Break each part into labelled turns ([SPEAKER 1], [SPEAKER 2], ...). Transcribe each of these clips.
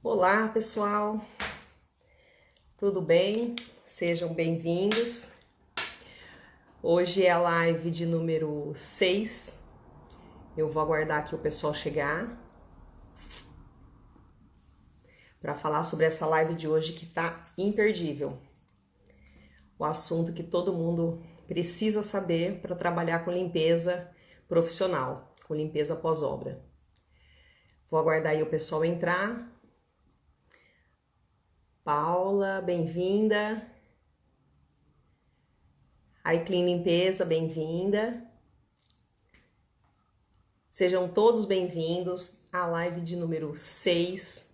[SPEAKER 1] Olá, pessoal, tudo bem? Sejam bem-vindos. Hoje é a live de número 6. Eu vou aguardar aqui o pessoal chegar para falar sobre essa live de hoje que tá imperdível. O assunto que todo mundo precisa saber para trabalhar com limpeza profissional, com limpeza pós-obra. Vou aguardar aí o pessoal entrar. Paula, bem-vinda. iClean Limpeza, bem-vinda. Sejam todos bem-vindos à live de número 6.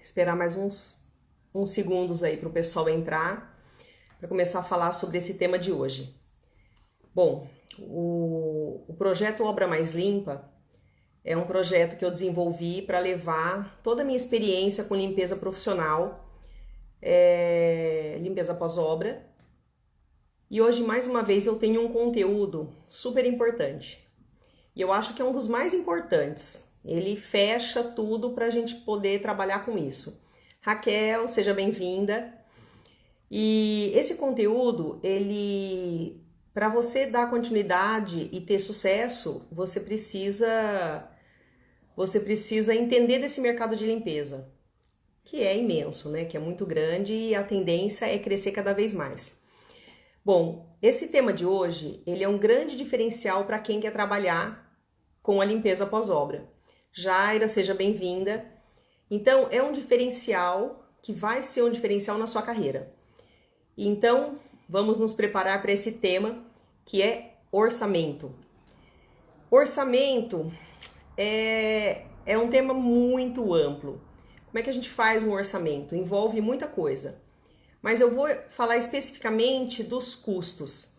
[SPEAKER 1] Esperar mais uns segundos aí para o pessoal entrar, para começar a falar sobre esse tema de hoje. Bom, o projeto Obra Mais Limpa é um projeto que eu desenvolvi para levar toda a minha experiência com limpeza profissional, limpeza pós-obra. E hoje, mais uma vez, eu tenho um conteúdo super importante. E eu acho que é um dos mais importantes. Ele fecha tudo para a gente poder trabalhar com isso. Raquel, seja bem-vinda. E esse conteúdo, para você dar continuidade e ter sucesso, você precisa entender desse mercado de limpeza, que é imenso, né? Que é muito grande e a tendência é crescer cada vez mais. Bom, esse tema de hoje, ele é um grande diferencial para quem quer trabalhar com a limpeza pós-obra. Jaira, seja bem-vinda. Então, é um diferencial que vai ser um diferencial na sua carreira. Então, vamos nos preparar para esse tema, que é orçamento. Orçamento é um tema muito amplo. Como é que a gente faz um orçamento? Envolve muita coisa. Mas eu vou falar especificamente dos custos.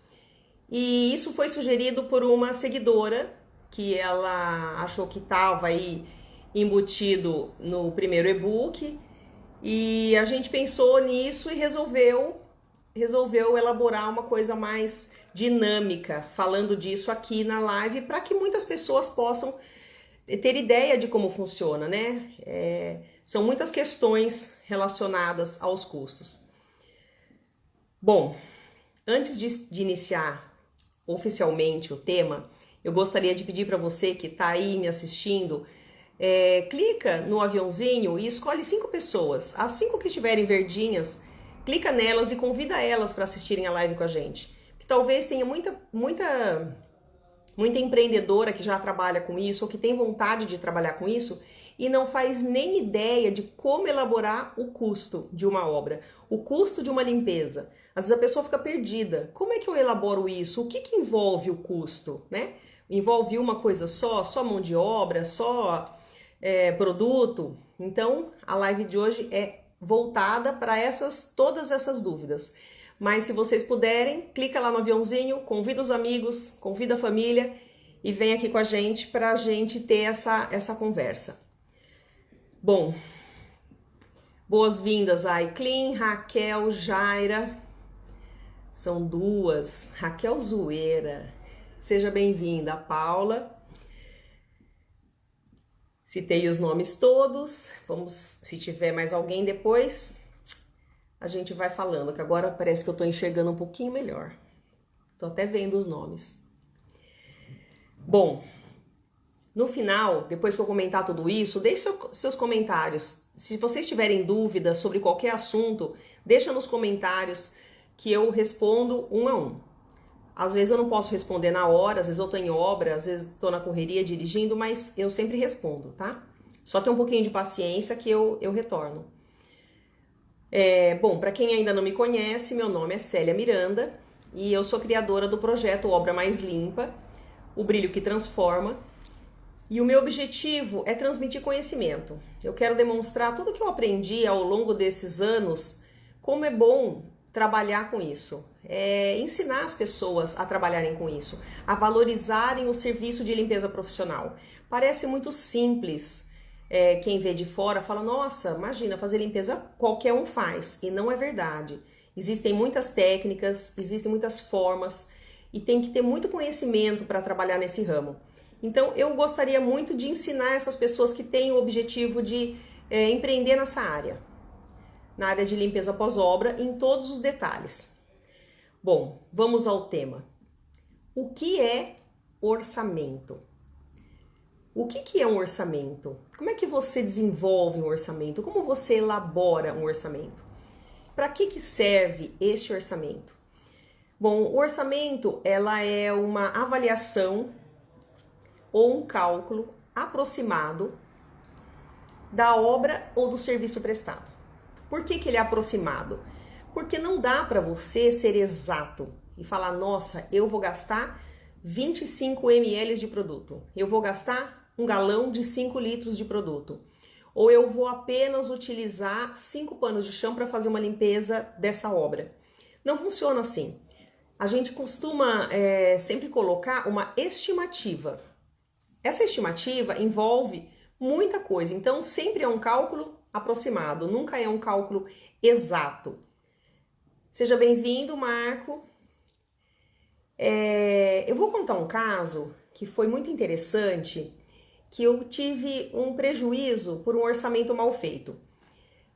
[SPEAKER 1] E isso foi sugerido por uma seguidora, que ela achou que estava aí embutido no primeiro e-book. E a gente pensou nisso e resolveu elaborar uma coisa mais dinâmica, falando disso aqui na live, para que muitas pessoas possam ter ideia de como funciona, né? São muitas questões relacionadas aos custos. Bom, antes de iniciar oficialmente o tema, eu gostaria de pedir para você que está aí me assistindo, clica no aviãozinho e escolhe 5 pessoas. As 5 que estiverem verdinhas, clica nelas e convida elas para assistirem a live com a gente. Que talvez tenha muita empreendedora que já trabalha com isso ou que tem vontade de trabalhar com isso e não faz nem ideia de como elaborar o custo de uma obra, o custo de uma limpeza. Às vezes a pessoa fica perdida. Como é que eu elaboro isso? O que envolve o custo, né? Envolve uma coisa só mão de obra, só produto? Então, a live de hoje é voltada para todas essas dúvidas. Mas se vocês puderem, clica lá no aviãozinho, convida os amigos, convida a família e vem aqui com a gente para a gente ter essa conversa. Bom, boas-vindas a iClean, Raquel, Jaira. São 2, Raquel Zoeira. Seja bem-vinda, Paula. Citei os nomes todos. Se tiver mais alguém depois, a gente vai falando, que agora parece que eu tô enxergando um pouquinho melhor. Tô até vendo os nomes. Bom, no final, depois que eu comentar tudo isso, deixe seus comentários. Se vocês tiverem dúvidas sobre qualquer assunto, deixa nos comentários que eu respondo um a um. Às vezes eu não posso responder na hora, às vezes eu tô em obra, às vezes tô na correria dirigindo, mas eu sempre respondo, tá? Só ter um pouquinho de paciência que eu retorno. Bom, para quem ainda não me conhece, meu nome é Célia Miranda e eu sou criadora do projeto Obra Mais Limpa, o brilho que transforma. E o meu objetivo é transmitir conhecimento. Eu quero demonstrar tudo que eu aprendi ao longo desses anos, como é bom trabalhar com isso. Ensinar as pessoas a trabalharem com isso, a valorizarem o serviço de limpeza profissional. Parece muito simples. Quem vê de fora fala, nossa, imagina, fazer limpeza qualquer um faz. E não é verdade. Existem muitas técnicas, existem muitas formas e tem que ter muito conhecimento para trabalhar nesse ramo. Então, eu gostaria muito de ensinar essas pessoas que têm o objetivo de empreender nessa área, na área de limpeza pós-obra, em todos os detalhes. Bom, vamos ao tema. O que é orçamento? O que é um orçamento? Como é que você desenvolve um orçamento? Como você elabora um orçamento? Para que serve este orçamento? Bom, o orçamento ela é uma avaliação ou um cálculo aproximado da obra ou do serviço prestado. Por que ele é aproximado? Porque não dá para você ser exato e falar, nossa, eu vou gastar 25 ml de produto, eu vou gastar 1 galão de 5 litros de produto, ou eu vou apenas utilizar 5 panos de chão para fazer uma limpeza dessa obra. Não funciona assim. A gente costuma sempre colocar uma estimativa. Essa estimativa envolve muita coisa, então sempre é um cálculo aproximado, nunca é um cálculo exato. Seja bem-vindo, Marco. Eu vou contar um caso que foi muito interessante, que eu tive um prejuízo por um orçamento mal feito.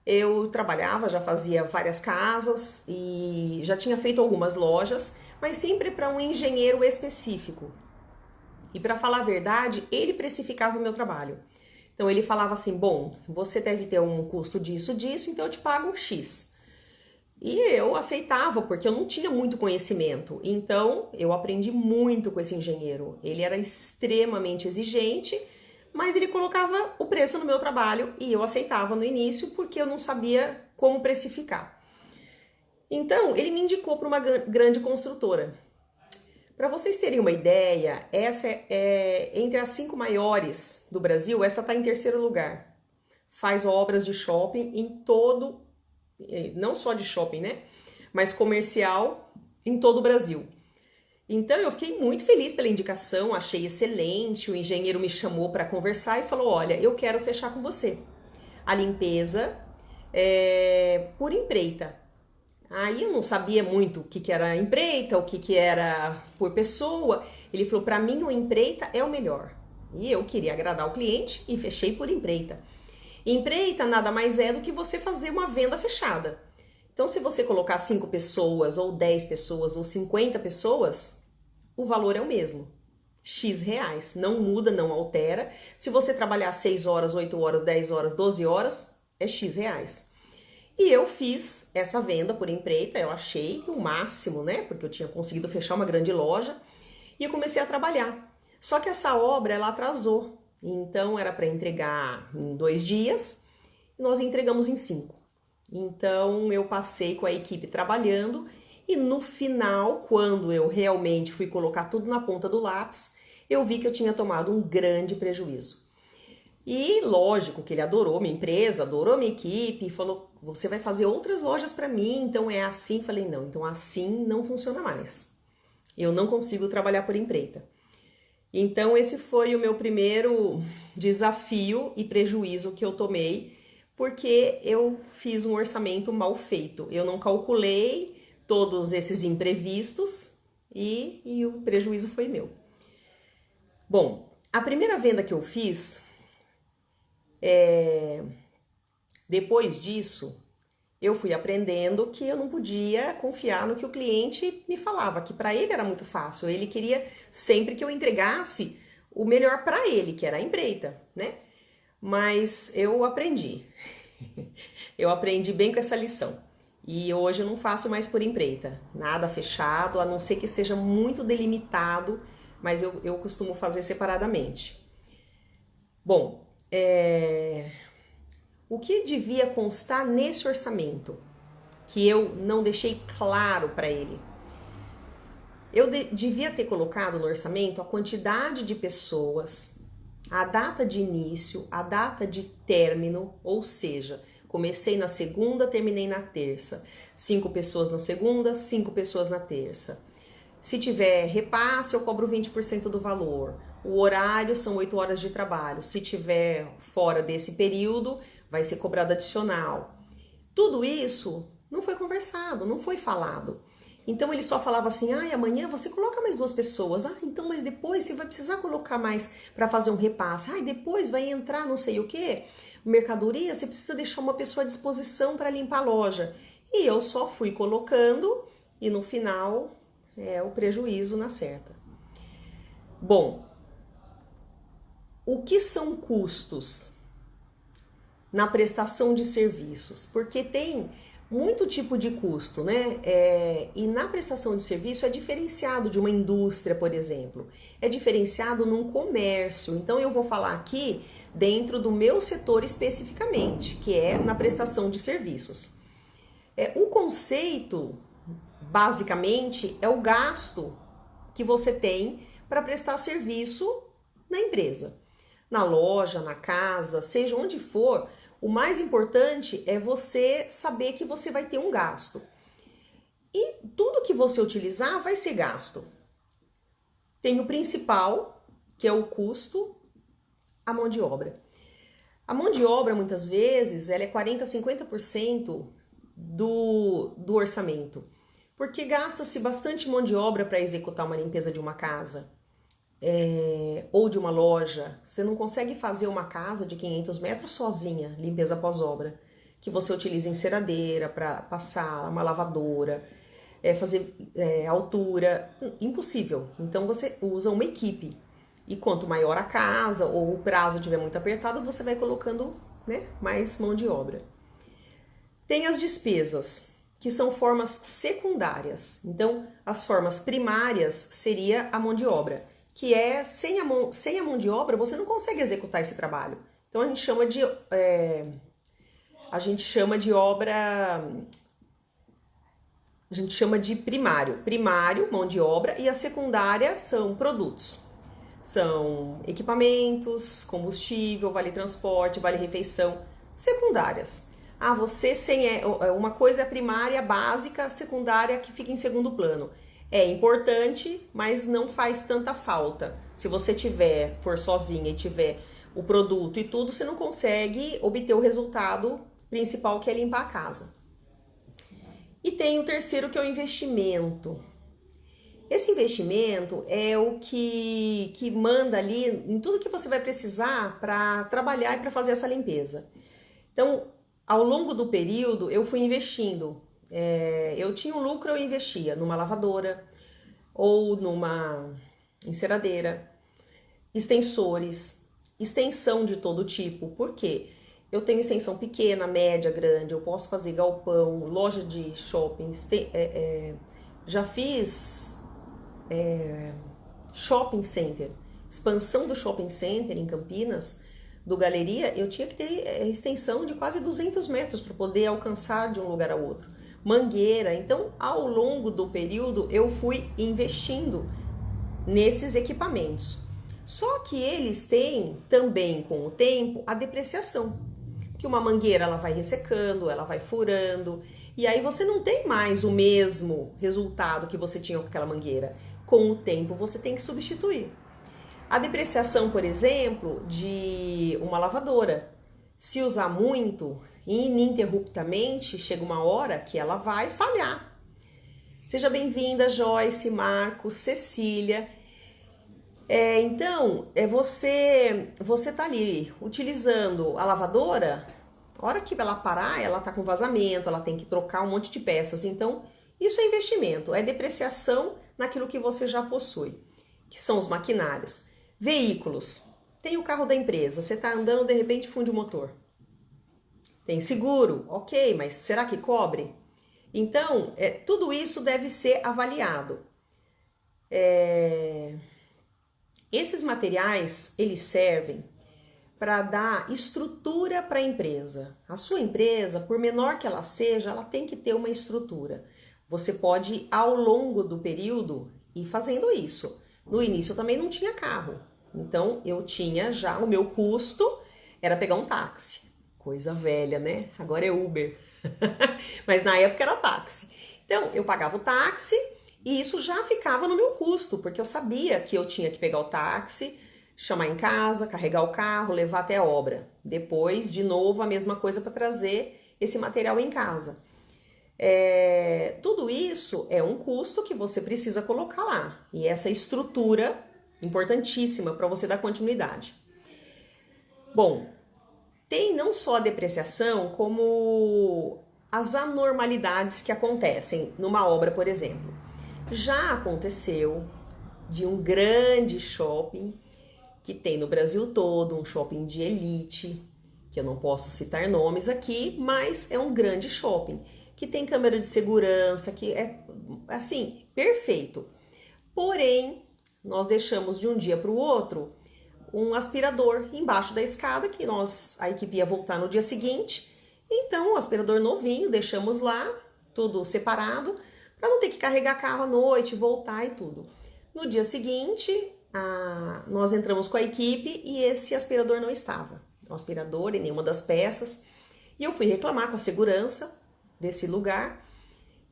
[SPEAKER 1] Eu trabalhava, já fazia várias casas e já tinha feito algumas lojas, mas sempre para um engenheiro específico. E para falar a verdade, ele precificava o meu trabalho. Então ele falava assim, bom, você deve ter um custo disso, então eu te pago X. E eu aceitava, porque eu não tinha muito conhecimento. Então eu aprendi muito com esse engenheiro. Ele era extremamente exigente, mas ele colocava o preço no meu trabalho e eu aceitava no início porque eu não sabia como precificar. Então ele me indicou para uma grande construtora. Para vocês terem uma ideia, essa é entre as 5 maiores do Brasil, essa está em 3º lugar. Faz obras de shopping em todo, não só de shopping, né? Mas comercial em todo o Brasil. Então eu fiquei muito feliz pela indicação, achei excelente. O engenheiro me chamou para conversar e falou: olha, eu quero fechar com você a limpeza por empreita. Aí eu não sabia muito o que era empreita, o que era por pessoa. Ele falou, para mim o empreita é o melhor. E eu queria agradar o cliente e fechei por empreita. Empreita nada mais é do que você fazer uma venda fechada. Então se você colocar 5 pessoas, ou 10 pessoas, ou 50 pessoas, o valor é o mesmo. X reais, não muda, não altera. Se você trabalhar 6 horas, 8 horas, 10 horas, 12 horas, é X reais. E eu fiz essa venda por empreita, eu achei o máximo, né? Porque eu tinha conseguido fechar uma grande loja e eu comecei a trabalhar. Só que essa obra, ela atrasou. Então, era para entregar em 2 dias e nós entregamos em 5. Então, eu passei com a equipe trabalhando e no final, quando eu realmente fui colocar tudo na ponta do lápis, eu vi que eu tinha tomado um grande prejuízo. E lógico que ele adorou minha empresa, adorou minha equipe, e falou, você vai fazer outras lojas para mim, então é assim? Falei, não, então assim não funciona mais. Eu não consigo trabalhar por empreita. Então esse foi o meu primeiro desafio e prejuízo que eu tomei, porque eu fiz um orçamento mal feito. Eu não calculei todos esses imprevistos e o prejuízo foi meu. Bom, a primeira venda que eu fiz... Depois disso, eu fui aprendendo que eu não podia confiar no que o cliente me falava, que para ele era muito fácil. Ele queria sempre que eu entregasse o melhor para ele, que era a empreita, né? Mas eu aprendi. Eu aprendi bem com essa lição. E hoje eu não faço mais por empreita. Nada fechado, a não ser que seja muito delimitado, mas eu costumo fazer separadamente. Bom, o que devia constar nesse orçamento que eu não deixei claro para ele? Eu devia ter colocado no orçamento a quantidade de pessoas, a data de início, a data de término, ou seja, comecei na segunda, terminei na terça. 5 pessoas na segunda, 5 pessoas na terça. Se tiver repasse, eu cobro 20% do valor. O horário são 8 horas de trabalho. Se tiver fora desse período, vai ser cobrado adicional. Tudo isso não foi conversado, não foi falado. Então ele só falava assim: ah, amanhã você coloca mais 2 pessoas. Ah, então, mas depois você vai precisar colocar mais para fazer um repasse. Ah, depois vai entrar não sei o que, mercadoria, você precisa deixar uma pessoa à disposição para limpar a loja. E eu só fui colocando e no final o prejuízo na certa. Bom, o que são custos na prestação de serviços? Porque tem muito tipo de custo, né? E na prestação de serviço é diferenciado de uma indústria, por exemplo. É diferenciado num comércio. Então eu vou falar aqui dentro do meu setor especificamente, que é na prestação de serviços. O conceito, basicamente, é o gasto que você tem para prestar serviço na empresa. Na loja, na casa, seja onde for, o mais importante é você saber que você vai ter um gasto. E tudo que você utilizar vai ser gasto. Tem o principal, que é o custo, a mão de obra. A mão de obra, muitas vezes, ela é 40%, 50% do orçamento. Porque gasta-se bastante mão de obra para executar uma limpeza de uma casa. Ou de uma loja. Você não consegue fazer uma casa de 500 metros sozinha, limpeza pós-obra, que você utiliza enceradeira para passar, uma lavadora, fazer altura, impossível. Então você usa uma equipe, e quanto maior a casa ou o prazo estiver muito apertado, você vai colocando, né, mais mão de obra. Tem as despesas, que são formas secundárias. Então as formas primárias seria a mão de obra, que sem a mão de obra você não consegue executar esse trabalho. Então a gente chama de obra, a gente chama de primário. Primário, mão de obra, e a secundária são produtos. São equipamentos, combustível, vale transporte, vale refeição, secundárias. Ah, uma coisa é a primária, básica, a secundária que fica em segundo plano. É importante, mas não faz tanta falta. Se você for sozinha e tiver o produto e tudo, você não consegue obter o resultado principal, que é limpar a casa. E tem o terceiro, que é o investimento. Esse investimento é o que manda ali em tudo que você vai precisar para trabalhar e para fazer essa limpeza. Então, ao longo do período, eu fui investindo. Eu tinha um lucro, eu investia numa lavadora ou numa enceradeira, extensores, extensão de todo tipo. Por quê? Eu tenho extensão pequena, média, grande, eu posso fazer galpão, loja de shoppings, já fiz shopping center, expansão do shopping center em Campinas, do Galeria, eu tinha que ter extensão de quase 200 metros para poder alcançar de um lugar ao outro. Mangueira. Então, ao longo do período, eu fui investindo nesses equipamentos. Só que eles têm também, com o tempo, a depreciação. Que uma mangueira, ela vai ressecando, ela vai furando, e aí você não tem mais o mesmo resultado que você tinha com aquela mangueira. Com o tempo, você tem que substituir. A depreciação, por exemplo, de uma lavadora. Se usar muito, ininterruptamente, chega uma hora que ela vai falhar. Seja bem-vinda, Joyce, Marcos, Cecília. Então, você tá ali utilizando a lavadora, a hora que ela parar, ela tá com vazamento, ela tem que trocar um monte de peças. Então, isso é investimento, é depreciação naquilo que você já possui, que são os maquinários. Veículos. Tem o carro da empresa, você tá andando, de repente funde o motor. Tem seguro, ok, mas será que cobre? Então, tudo isso deve ser avaliado. Esses materiais, eles servem para dar estrutura para a empresa. A sua empresa, por menor que ela seja, ela tem que ter uma estrutura. Você pode, ao longo do período, ir fazendo isso. No início eu também não tinha carro. Então, eu tinha já o meu custo, era pegar um táxi. Coisa velha, né? Agora é Uber. Mas na época era táxi. Então, eu pagava o táxi e isso já ficava no meu custo, porque eu sabia que eu tinha que pegar o táxi, chamar em casa, carregar o carro, levar até a obra. Depois, de novo, a mesma coisa para trazer esse material em casa. Tudo isso é um custo que você precisa colocar lá. E essa estrutura importantíssima para você dar continuidade. Bom, tem não só a depreciação, como as anormalidades que acontecem numa obra, por exemplo. Já aconteceu de um grande shopping que tem no Brasil todo, um shopping de elite, que eu não posso citar nomes aqui, mas é um grande shopping, que tem câmera de segurança, que é, assim, perfeito. Porém, nós deixamos de um dia para o outro um aspirador embaixo da escada, que a equipe ia voltar no dia seguinte. Então, o aspirador novinho, deixamos lá, tudo separado, para não ter que carregar carro à noite, voltar e tudo. No dia seguinte, nós entramos com a equipe e esse aspirador não estava. O aspirador em nenhuma das peças. E eu fui reclamar com a segurança desse lugar.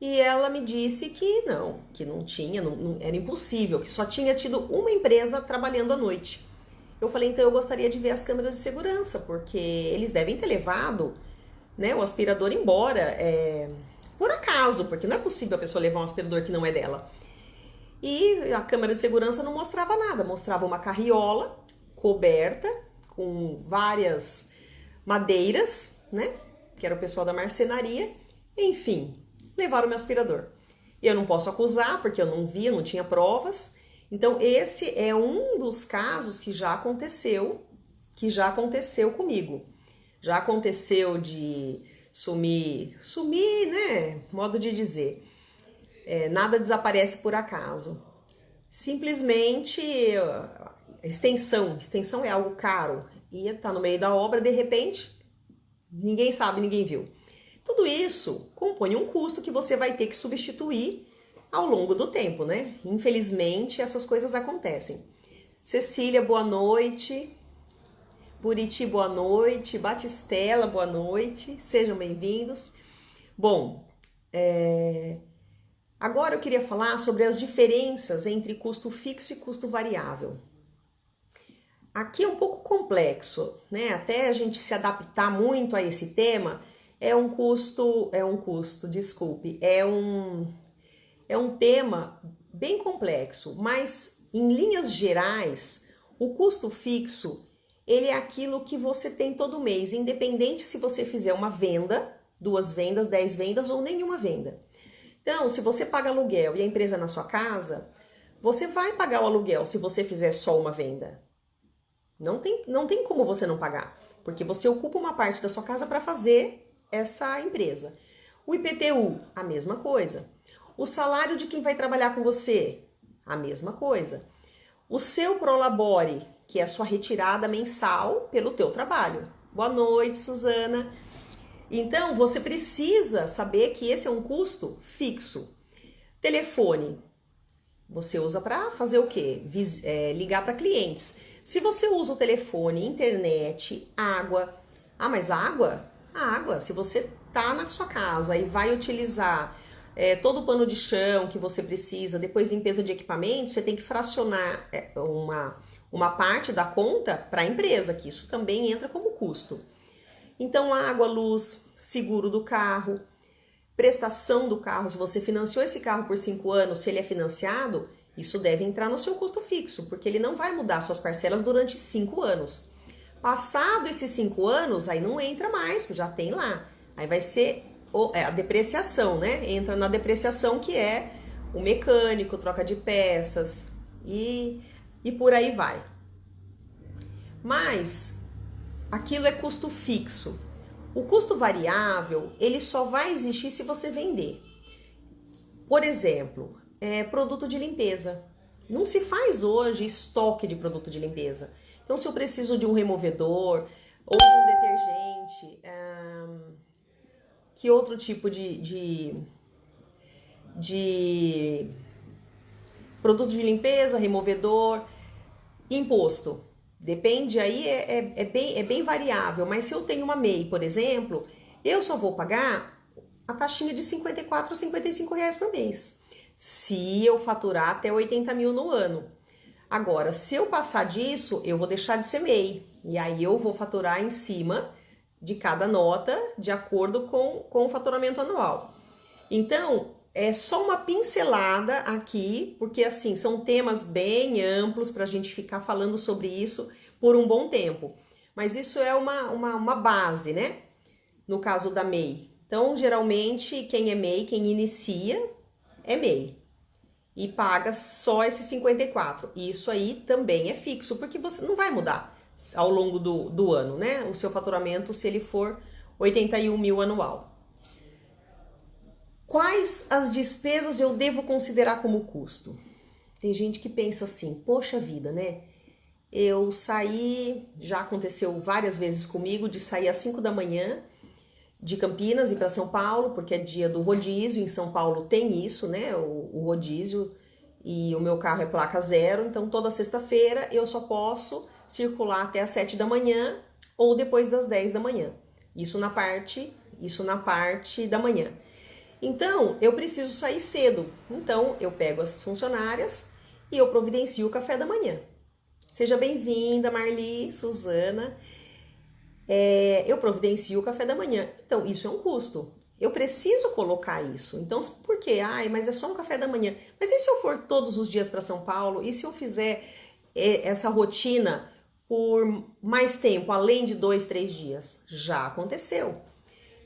[SPEAKER 1] E ela me disse que não tinha, não, era impossível, que só tinha tido uma empresa trabalhando à noite. Eu falei, então eu gostaria de ver as câmeras de segurança, porque eles devem ter levado, né, o aspirador embora, por acaso, porque não é possível a pessoa levar um aspirador que não é dela. E a câmera de segurança não mostrava nada, mostrava uma carriola coberta com várias madeiras, né, que era o pessoal da marcenaria, enfim, levaram o meu aspirador. Eu não posso acusar, porque eu não vi, não tinha provas. Então, esse é um dos casos que já aconteceu comigo. Já aconteceu de sumir, né? Modo de dizer. Nada desaparece por acaso. Simplesmente, extensão é algo caro. Ia estar no meio da obra, de repente, ninguém sabe, ninguém viu. Tudo isso compõe um custo que você vai ter que substituir ao longo do tempo, né? Infelizmente, essas coisas acontecem. Cecília, boa noite. Buriti, boa noite. Batistela, boa noite. Sejam bem-vindos. Bom, agora eu queria falar sobre as diferenças entre custo fixo e custo variável. Aqui é um pouco complexo, né? Até a gente se adaptar muito a esse tema, é um tema bem complexo, mas em linhas gerais, o custo fixo, ele é aquilo que você tem todo mês, independente se você fizer uma venda, 2 vendas, 10 vendas ou nenhuma venda. Então, se você paga aluguel e a empresa é na sua casa, você vai pagar o aluguel se você fizer só uma venda. Não tem como você não pagar, porque você ocupa uma parte da sua casa para fazer essa empresa. O IPTU, a mesma coisa. O salário de quem vai trabalhar com você, a mesma coisa. O seu Prolabore, que é a sua retirada mensal pelo teu trabalho. Boa noite, Suzana. Então, você precisa saber que esse é um custo fixo. Telefone, você usa para fazer o quê? Ligar para clientes. Se você usa o telefone, internet, água... mas água? A água, se você tá na sua casa e vai utilizar todo o pano de chão que você precisa, depois limpeza de equipamento, você tem que fracionar uma parte da conta para a empresa, que isso também entra como custo. Então, água, luz, seguro do carro, prestação do carro, se você financiou esse carro por 5 anos, se ele é financiado, isso deve entrar no seu custo fixo, porque ele não vai mudar suas parcelas durante 5 anos. Passado esses 5 anos, aí não entra mais, já tem lá. Aí vai ser a depreciação, né? Entra na depreciação, que é o mecânico, troca de peças e por aí vai. Mas aquilo é custo fixo. O custo variável, ele só vai existir se você vender. Por exemplo, produto de limpeza. Não se faz hoje estoque de produto de limpeza. Então, se eu preciso de um removedor ou de um detergente, que outro tipo de produto de limpeza, removedor, imposto. Depende aí, é bem variável. Mas se eu tenho uma MEI, por exemplo, eu só vou pagar a taxinha de R$54 ou R$55 por mês. Se eu faturar até 80 mil no ano. Agora, se eu passar disso, eu vou deixar de ser MEI. E aí eu vou faturar em cima de cada nota, de acordo com o faturamento anual. Então, é só uma pincelada aqui, porque assim, são temas bem amplos para a gente ficar falando sobre isso por um bom tempo. Mas isso é uma base, né? No caso da MEI. Então, geralmente, quem é MEI, quem inicia, é MEI. E paga só esses 54. Isso aí também é fixo, porque você não vai mudar ao longo do ano, né? O seu faturamento, se ele for 81 mil anual. Quais as despesas eu devo considerar como custo? Tem gente que pensa assim, poxa vida, né? Eu saí, já aconteceu várias vezes comigo, de sair às 5 da manhã de Campinas e para São Paulo, porque é dia do rodízio. Em São Paulo tem isso, né? O rodízio, e o meu carro é placa 0, então toda sexta-feira eu só posso circular até às 7 da manhã ou depois das 10 da manhã. Isso na parte da manhã. Então, eu preciso sair cedo. Então, eu pego as funcionárias e eu providencio o café da manhã. Seja bem-vinda, Marli, Suzana. Eu providencio o café da manhã. Então, isso é um custo. Eu preciso colocar isso. Então, por quê? Ai, mas é só um café da manhã. Mas e se eu for todos os dias para São Paulo? E se eu fizer essa rotina por mais tempo, além de 2, 3 dias? Já aconteceu.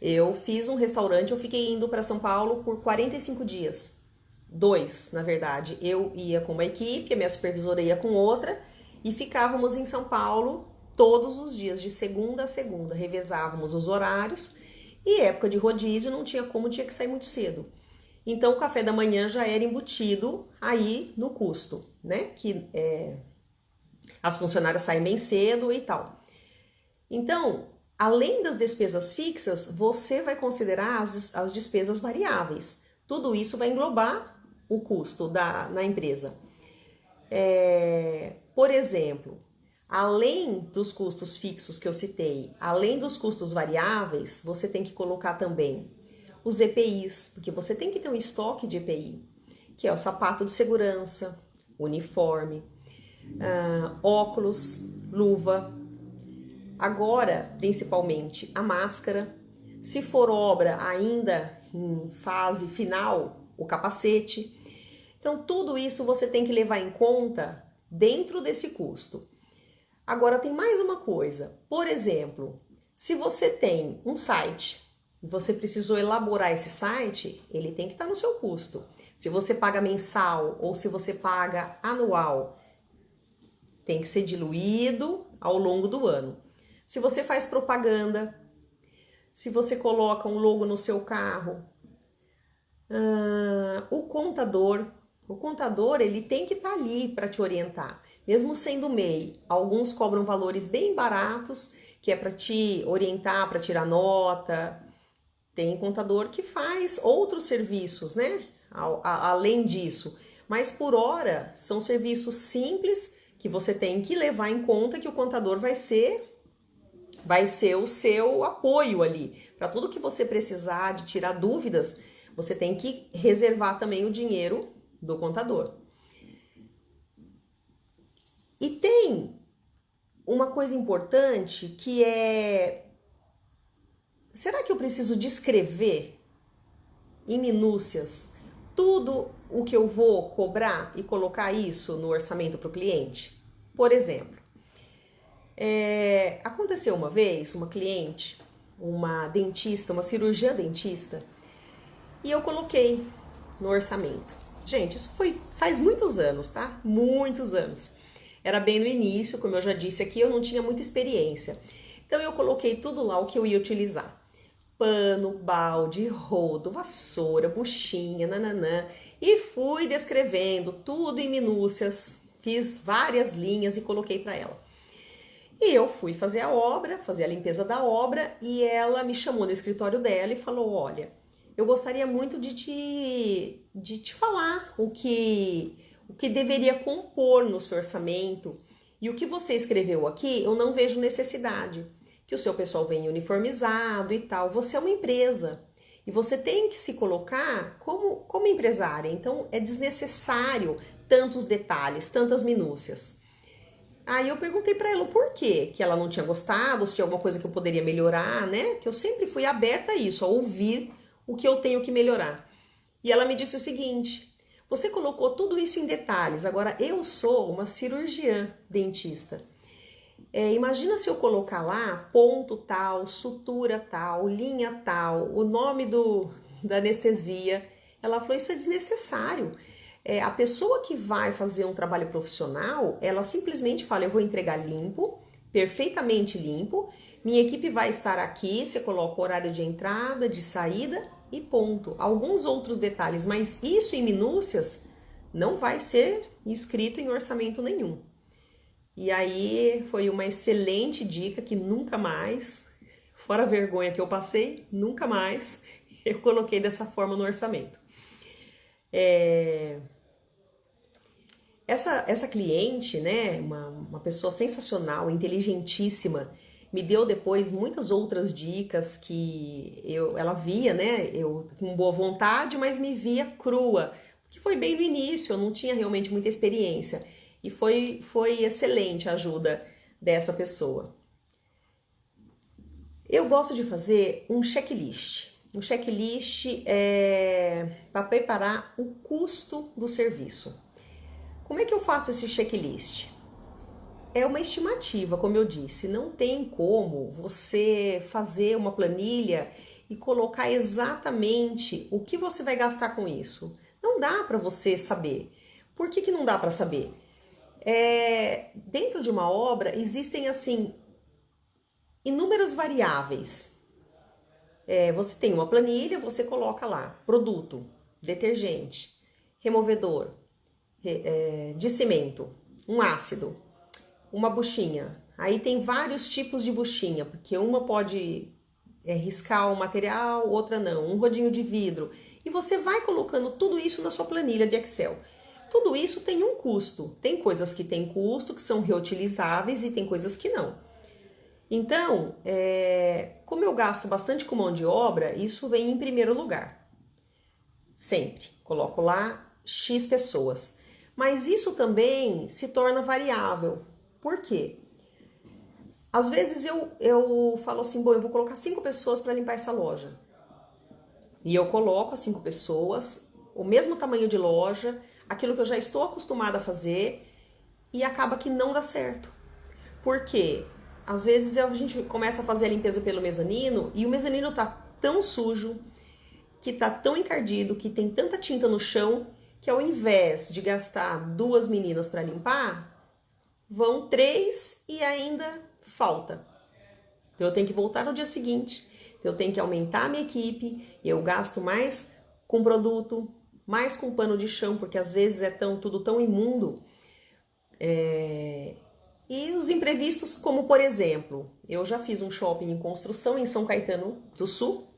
[SPEAKER 1] Eu fiz um restaurante, eu fiquei indo para São Paulo por 45 dias. 2, na verdade. Eu ia com uma equipe, a minha supervisora ia com outra, e ficávamos em São Paulo todos os dias, de segunda a segunda. Revezávamos os horários, e época de rodízio não tinha como, tinha que sair muito cedo. Então o café da manhã já era embutido aí no custo, né? Que as funcionárias saem bem cedo e tal. Então, além das despesas fixas, você vai considerar as despesas variáveis. Tudo isso vai englobar o custo na empresa. Por exemplo, além dos custos fixos que eu citei, além dos custos variáveis, você tem que colocar também os EPIs, porque você tem que ter um estoque de EPI, que é o sapato de segurança, uniforme, óculos, luva. Agora, principalmente, a máscara. Se for obra ainda em fase final, o capacete. Então, tudo isso você tem que levar em conta dentro desse custo. Agora, tem mais uma coisa. Por exemplo, se você tem um site e você precisou elaborar esse site, ele tem que estar no seu custo. Se você paga mensal ou se você paga anual, tem que ser diluído ao longo do ano. Se você faz propaganda, se você coloca um logo no seu carro, o contador ele tem que estar ali para te orientar. Mesmo sendo MEI, alguns cobram valores bem baratos, que é para te orientar, para tirar nota. Tem contador que faz outros serviços, né? Além disso. Mas por hora, são serviços simples que você tem que levar em conta que o contador vai ser o seu apoio ali. Para tudo que você precisar de tirar dúvidas, você tem que reservar também o dinheiro do contador. E tem uma coisa importante que é: será que eu preciso descrever em minúcias tudo o que eu vou cobrar e colocar isso no orçamento para o cliente? Por exemplo, aconteceu uma vez uma cliente, uma dentista, uma cirurgia dentista, e eu coloquei no orçamento. Gente, isso faz muitos anos, tá? Muitos anos. Era bem no início, como eu já disse aqui, eu não tinha muita experiência. Então eu coloquei tudo lá o que eu ia utilizar. Pano, balde, rodo, vassoura, buchinha, nananã. E fui descrevendo tudo em minúcias. Fiz várias linhas e coloquei para ela. E eu fui fazer a obra, fazer a limpeza da obra, e ela me chamou no escritório dela e falou: olha, eu gostaria muito de te falar o que deveria compor no seu orçamento, e o que você escreveu aqui eu não vejo necessidade, que o seu pessoal venha uniformizado e tal. Você é uma empresa e você tem que se colocar como empresária, então é desnecessário tantos detalhes, tantas minúcias. Aí eu perguntei para ela o porquê, que ela não tinha gostado, se tinha alguma coisa que eu poderia melhorar, né? Que eu sempre fui aberta a isso, a ouvir o que eu tenho que melhorar. E ela me disse o seguinte: você colocou tudo isso em detalhes, agora eu sou uma cirurgiã dentista. Imagina se eu colocar lá ponto tal, sutura tal, linha tal, o nome da anestesia. Ela falou, isso é desnecessário. A pessoa que vai fazer um trabalho profissional, ela simplesmente fala, eu vou entregar limpo, perfeitamente limpo, minha equipe vai estar aqui, você coloca o horário de entrada, de saída e ponto. Alguns outros detalhes, mas isso em minúcias não vai ser escrito em orçamento nenhum. E aí foi uma excelente dica que nunca mais, fora a vergonha que eu passei, nunca mais eu coloquei dessa forma no orçamento. Essa cliente, né, uma pessoa sensacional, inteligentíssima, me deu depois muitas outras dicas que ela via, né, eu com boa vontade, mas me via crua, que foi bem no início, eu não tinha realmente muita experiência. E foi excelente a ajuda dessa pessoa. Eu gosto de fazer um checklist. Um checklist para preparar o custo do serviço. Como é que eu faço esse checklist? É uma estimativa, como eu disse. Não tem como você fazer uma planilha e colocar exatamente o que você vai gastar com isso. Não dá para você saber. Por que não dá para saber? Dentro de uma obra existem assim inúmeras variáveis. Você tem uma planilha, você coloca lá produto, detergente, removedor, de cimento, um ácido, uma buchinha. Aí tem vários tipos de buchinha, porque uma pode riscar o material, outra não, um rodinho de vidro. E você vai colocando tudo isso na sua planilha de Excel. Tudo isso tem um custo. Tem coisas que têm custo, que são reutilizáveis, e tem coisas que não. Então, como eu gasto bastante com mão de obra, isso vem em primeiro lugar. Sempre. Coloco lá X pessoas. Mas isso também se torna variável. Por quê? Às vezes eu falo assim, bom, eu vou colocar 5 pessoas para limpar essa loja. E eu coloco as 5 pessoas, o mesmo tamanho de loja, aquilo que eu já estou acostumada a fazer, e acaba que não dá certo. Por quê? Às vezes a gente começa a fazer a limpeza pelo mezanino e o mezanino tá tão sujo, que tá tão encardido, que tem tanta tinta no chão, que ao invés de gastar 2 meninas para limpar, vão 3 e ainda falta. Então eu tenho que voltar no dia seguinte, eu tenho que aumentar a minha equipe, eu gasto mais com produto, mais com pano de chão, porque às vezes tudo tão imundo. E os imprevistos, como por exemplo, eu já fiz um shopping em construção em São Caetano do Sul.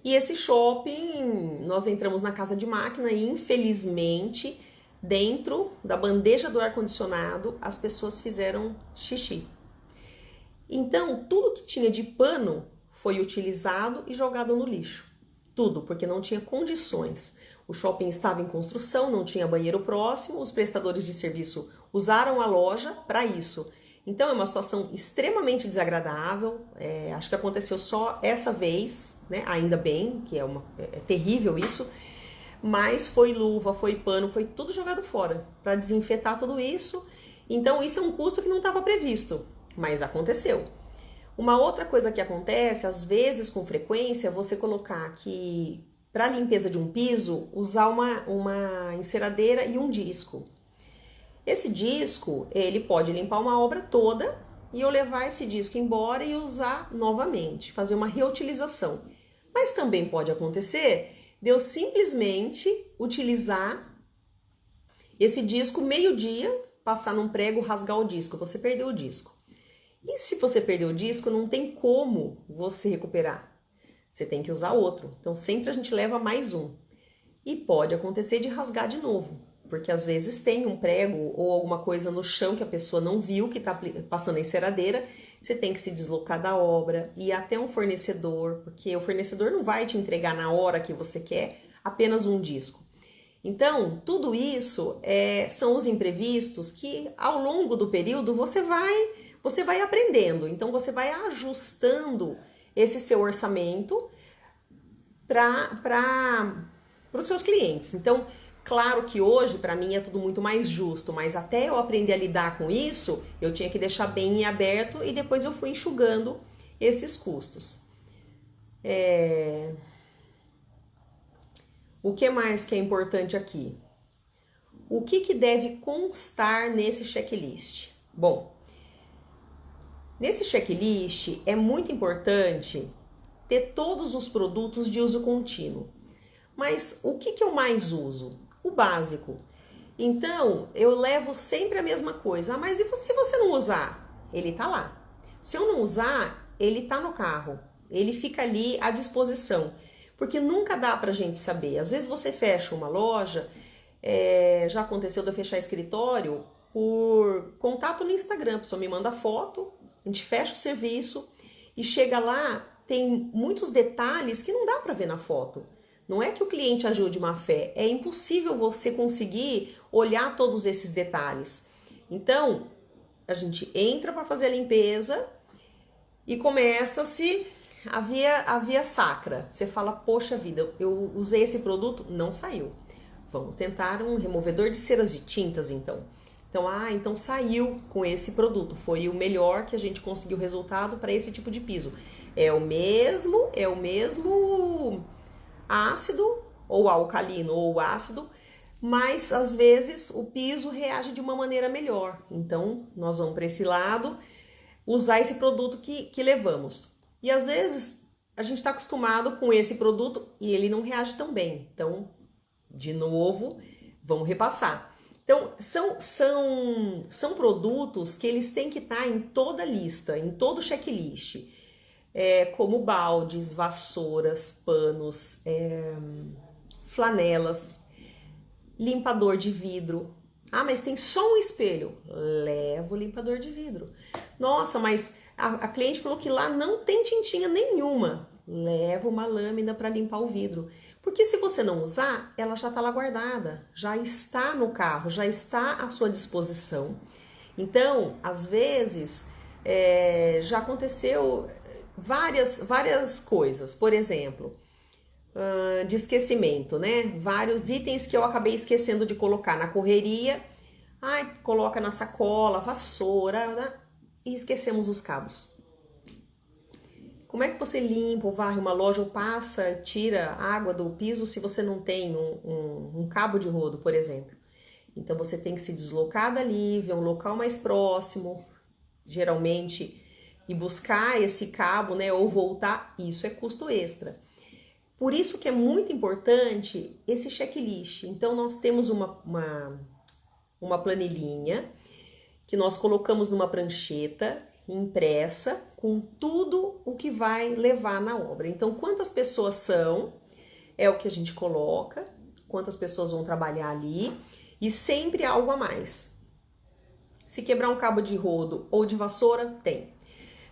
[SPEAKER 1] E esse shopping, nós entramos na casa de máquina e infelizmente, dentro da bandeja do ar-condicionado, as pessoas fizeram xixi. Então, tudo que tinha de pano foi utilizado e jogado no lixo. Tudo, porque não tinha condições. O shopping estava em construção, não tinha banheiro próximo, os prestadores de serviço usaram a loja para isso. Então é uma situação extremamente desagradável, acho que aconteceu só essa vez, né? Ainda bem, que é terrível isso, mas foi luva, foi pano, foi tudo jogado fora para desinfetar tudo isso. Então isso é um custo que não estava previsto, mas aconteceu. Uma outra coisa que acontece, às vezes com frequência, é você colocar que para limpeza de um piso, usar uma enceradeira e um disco. Esse disco, ele pode limpar uma obra toda e eu levar esse disco embora e usar novamente, fazer uma reutilização. Mas também pode acontecer de eu simplesmente utilizar esse disco meio-dia, passar num prego, rasgar o disco, você perdeu o disco. E se você perdeu o disco, não tem como você recuperar. Você tem que usar outro. Então sempre a gente leva mais um. E pode acontecer de rasgar de novo, porque às vezes tem um prego ou alguma coisa no chão que a pessoa não viu, que está passando a enceradeira, você tem que se deslocar da obra, ir até um fornecedor, porque o fornecedor não vai te entregar na hora que você quer apenas um disco. Então, tudo isso são os imprevistos que ao longo do período você vai aprendendo, então você vai ajustando esse seu orçamento para os seus clientes. Então, claro que hoje para mim é tudo muito mais justo, mas até eu aprender a lidar com isso, eu tinha que deixar bem em aberto e depois eu fui enxugando esses custos. O que mais que é importante aqui? O que deve constar nesse checklist? Bom, nesse checklist é muito importante ter todos os produtos de uso contínuo. Mas o que eu mais uso? O básico. Então, eu levo sempre a mesma coisa. Ah, mas e se você não usar? Ele tá lá. Se eu não usar, ele tá no carro. Ele fica ali à disposição. Porque nunca dá pra gente saber. Às vezes você fecha uma loja, já aconteceu de eu fechar escritório por contato no Instagram. A pessoa me manda foto, a gente fecha o serviço e chega lá, tem muitos detalhes que não dá pra ver na foto. Não é que o cliente agiu de má fé, é impossível você conseguir olhar todos esses detalhes. Então, a gente entra para fazer a limpeza e começa-se a via sacra. Você fala, poxa vida, eu usei esse produto, não saiu. Vamos tentar um removedor de ceras e tintas, então. Então saiu com esse produto. Foi o melhor que a gente conseguiu resultado para esse tipo de piso. É o mesmo ácido, ou alcalino, ou ácido, mas às vezes o piso reage de uma maneira melhor. Então, nós vamos para esse lado, usar esse produto que levamos. E às vezes a gente está acostumado com esse produto e ele não reage tão bem. Então, de novo, vamos repassar. Então, são produtos que eles têm que estar em toda a lista, em todo o checklist. Como baldes, vassouras, panos, flanelas, limpador de vidro. Ah, mas tem só um espelho. Leva o limpador de vidro. Nossa, mas a cliente falou que lá não tem tintinha nenhuma. Leva uma lâmina para limpar o vidro. Porque se você não usar, ela já está lá guardada, já está no carro, já está à sua disposição. Então, às vezes, já aconteceu várias coisas. Por exemplo, de esquecimento, né? Vários itens que eu acabei esquecendo de colocar na correria. Coloca na sacola, vassoura, né? E esquecemos os cabos. Como é que você limpa ou varre uma loja ou passa, tira água do piso se você não tem um cabo de rodo, por exemplo? Então você tem que se deslocar dali, ver um local mais próximo, geralmente, e buscar esse cabo, né? Ou voltar, isso é custo extra. Por isso que é muito importante esse checklist. Então nós temos uma planilhinha que nós colocamos numa prancheta impressa com tudo o que vai levar na obra. Então, quantas pessoas são, é o que a gente coloca, quantas pessoas vão trabalhar ali e sempre algo a mais. Se quebrar um cabo de rodo ou de vassoura, tem.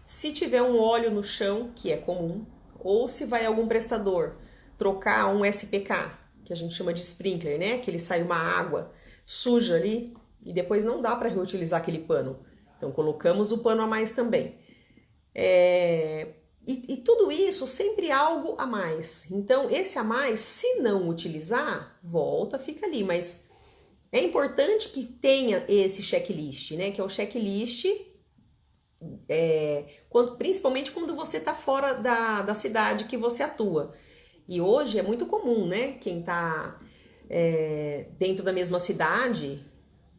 [SPEAKER 1] Se tiver um óleo no chão, que é comum, ou se vai algum prestador trocar um SPK, que a gente chama de sprinkler, né? Que ele sai uma água suja ali e depois não dá para reutilizar aquele pano. Então, colocamos o pano a mais também. E tudo isso sempre algo a mais. Então, esse a mais, se não utilizar, volta, fica ali. Mas é importante que tenha esse checklist, né? Que é o checklist, principalmente quando você está fora da cidade que você atua. E hoje é muito comum, né? Quem está dentro da mesma cidade,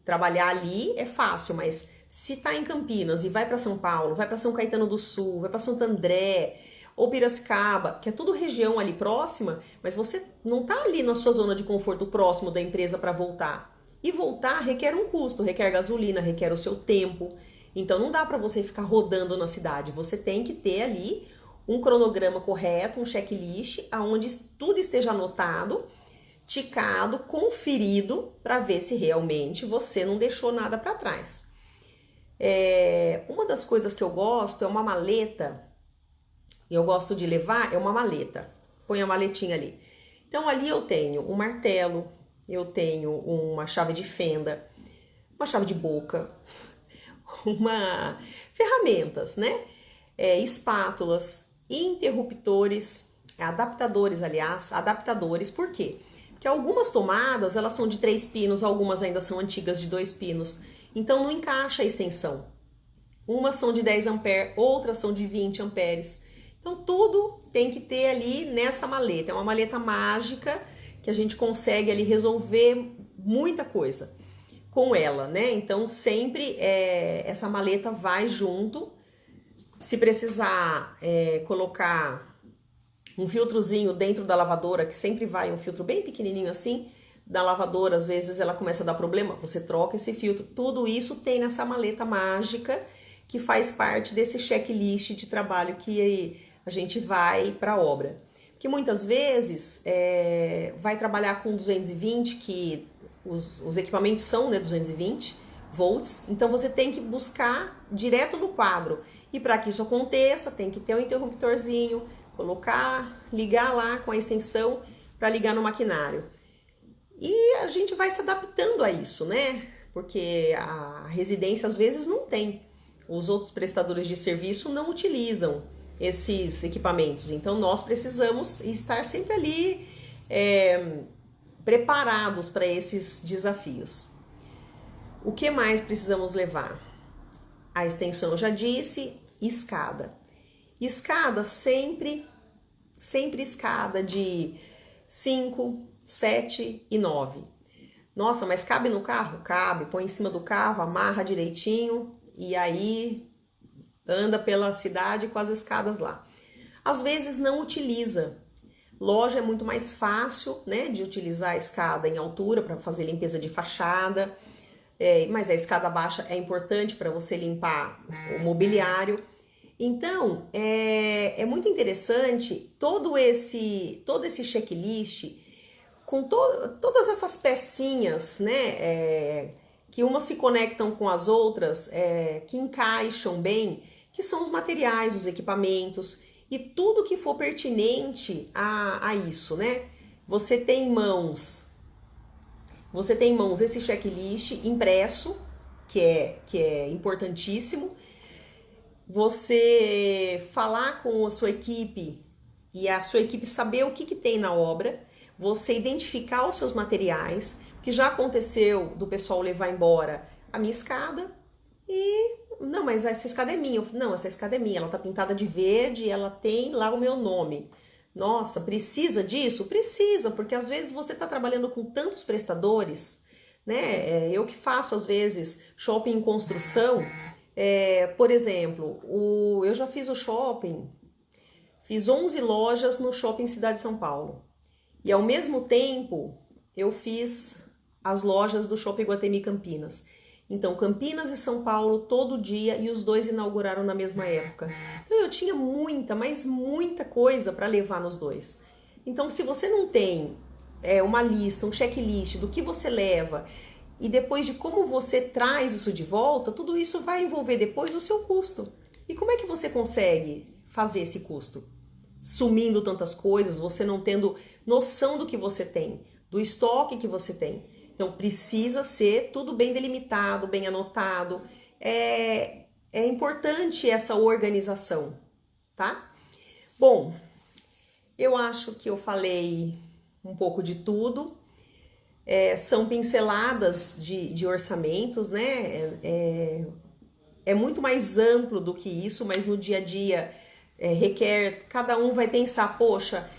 [SPEAKER 1] trabalhar ali é fácil, mas se tá em Campinas e vai para São Paulo, vai para São Caetano do Sul, vai para Santo André ou Piracicaba, que é tudo região ali próxima, mas você não tá ali na sua zona de conforto próximo da empresa para voltar. E voltar requer um custo, requer gasolina, requer o seu tempo. Então não dá para você ficar rodando na cidade. Você tem que ter ali um cronograma correto, um checklist, aonde tudo esteja anotado, ticado, conferido, para ver se realmente você não deixou nada para trás. Uma das coisas que eu gosto é uma maleta. Eu gosto de levar uma maleta. Põe a maletinha ali. Então ali eu tenho um martelo, eu tenho uma chave de fenda, uma chave de boca, ferramentas, né? Espátulas, interruptores, adaptadores, aliás, adaptadores, por quê? Porque algumas tomadas, elas são de 3 pinos, algumas ainda são antigas de 2 pinos, então não encaixa a extensão. Umas são de 10 amperes, outras são de 20 amperes. Então tudo tem que ter ali nessa maleta, é uma maleta mágica que a gente consegue ali resolver muita coisa com ela, né? Então sempre essa maleta vai junto. Se precisar colocar um filtrozinho dentro da lavadora, que sempre vai um filtro bem pequenininho assim, da lavadora, às vezes ela começa a dar problema, você troca esse filtro. Tudo isso tem nessa maleta mágica, que faz parte desse checklist de trabalho que a gente vai para a obra. Que muitas vezes vai trabalhar com 220, que os equipamentos são, né, 220 volts, então você tem que buscar direto no quadro. E para que isso aconteça, tem que ter um interruptorzinho, colocar, ligar lá com a extensão para ligar no maquinário. E a gente vai se adaptando a isso, né? Porque a residência às vezes não tem. Os outros prestadores de serviço não utilizam esses equipamentos. Então nós precisamos estar sempre ali preparados para esses desafios. O que mais precisamos levar? A extensão eu já disse, escada. Escada sempre escada de 5, 7 e 9. Nossa, mas cabe no carro? Cabe, põe em cima do carro, amarra direitinho e aí anda pela cidade com as escadas lá. Às vezes não utiliza. Loja é muito mais fácil, né, de utilizar a escada em altura para fazer limpeza de fachada, mas a escada baixa é importante para você limpar o mobiliário. Então, é muito interessante todo esse checklist com todas essas pecinhas, né, que umas se conectam com as outras, que encaixam bem, que são os materiais, os equipamentos e tudo que for pertinente a isso, né? Você tem em mãos esse checklist impresso, que é importantíssimo. Você falar com a sua equipe e a sua equipe saber o que tem na obra, você identificar os seus materiais, que já aconteceu do pessoal levar embora a minha escada e, não, mas essa escada é minha. Não, essa escada é minha, ela tá pintada de verde, ela tem lá o meu nome. Nossa, precisa disso? Precisa, porque às vezes você tá trabalhando com tantos prestadores, né? Eu que faço às vezes shopping em construção, por exemplo, eu já fiz o shopping, fiz 11 lojas no shopping Cidade de São Paulo. E ao mesmo tempo, eu fiz as lojas do shopping Iguatemi Campinas. Então, Campinas e São Paulo todo dia e os dois inauguraram na mesma época. Então, eu tinha muita, mas muita coisa para levar nos dois. Então, se você não tem uma lista, um checklist do que você leva e depois de como você traz isso de volta, tudo isso vai envolver depois o seu custo. E como é que você consegue fazer esse custo? Sumindo tantas coisas, você não tendo noção do que você tem, do estoque que você tem. Então precisa ser tudo bem delimitado, bem anotado. É importante essa organização, tá? Bom, eu acho que eu falei um pouco de tudo. São pinceladas de orçamentos, né? É muito mais amplo do que isso, mas no dia a dia requer, cada um vai pensar, poxa,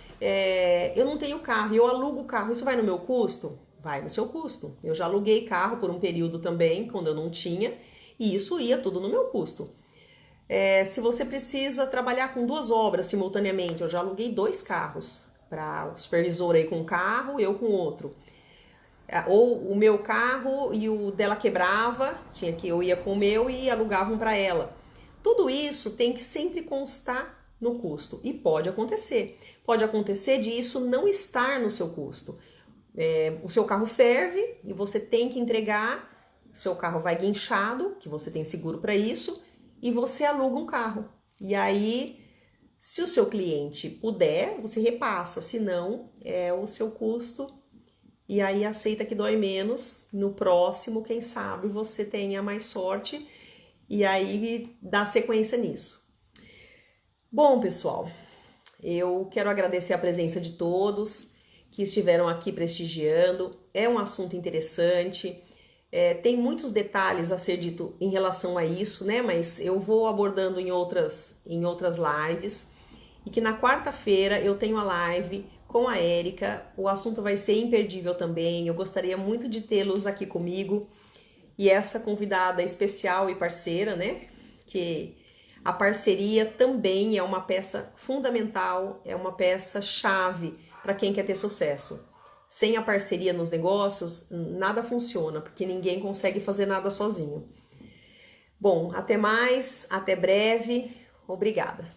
[SPEAKER 1] eu não tenho carro, eu alugo o carro, isso vai no meu custo? Vai no seu custo. Eu já aluguei carro por um período também, quando eu não tinha, e isso ia tudo no meu custo. Se você precisa trabalhar com 2 obras simultaneamente, eu já aluguei 2 carros, para o supervisor aí com um carro, eu com outro. Ou o meu carro e o dela quebrava, eu ia com o meu e alugavam para ela. Tudo isso tem que sempre constar no custo. E pode acontecer. Pode acontecer de isso não estar no seu custo. O seu carro ferve e você tem que entregar, seu carro vai guinchado, que você tem seguro para isso, e você aluga um carro. E aí, se o seu cliente puder, você repassa, se não, é o seu custo. E aí aceita que dói menos, no próximo, quem sabe, você tenha mais sorte e aí dá sequência nisso. Bom, pessoal, Eu quero agradecer a presença de todos que estiveram aqui prestigiando. É um assunto interessante. Tem muitos detalhes a ser dito em relação a isso, né? Mas eu vou abordando em outras lives. E que na quarta-feira eu tenho a live com a Érica. O assunto vai ser imperdível também. Eu gostaria muito de tê-los aqui comigo. E essa convidada especial e parceira, né? Que a parceria também é uma peça fundamental, é uma peça chave para quem quer ter sucesso. Sem a parceria nos negócios, nada funciona, porque ninguém consegue fazer nada sozinho. Bom, até mais, até breve. Obrigada.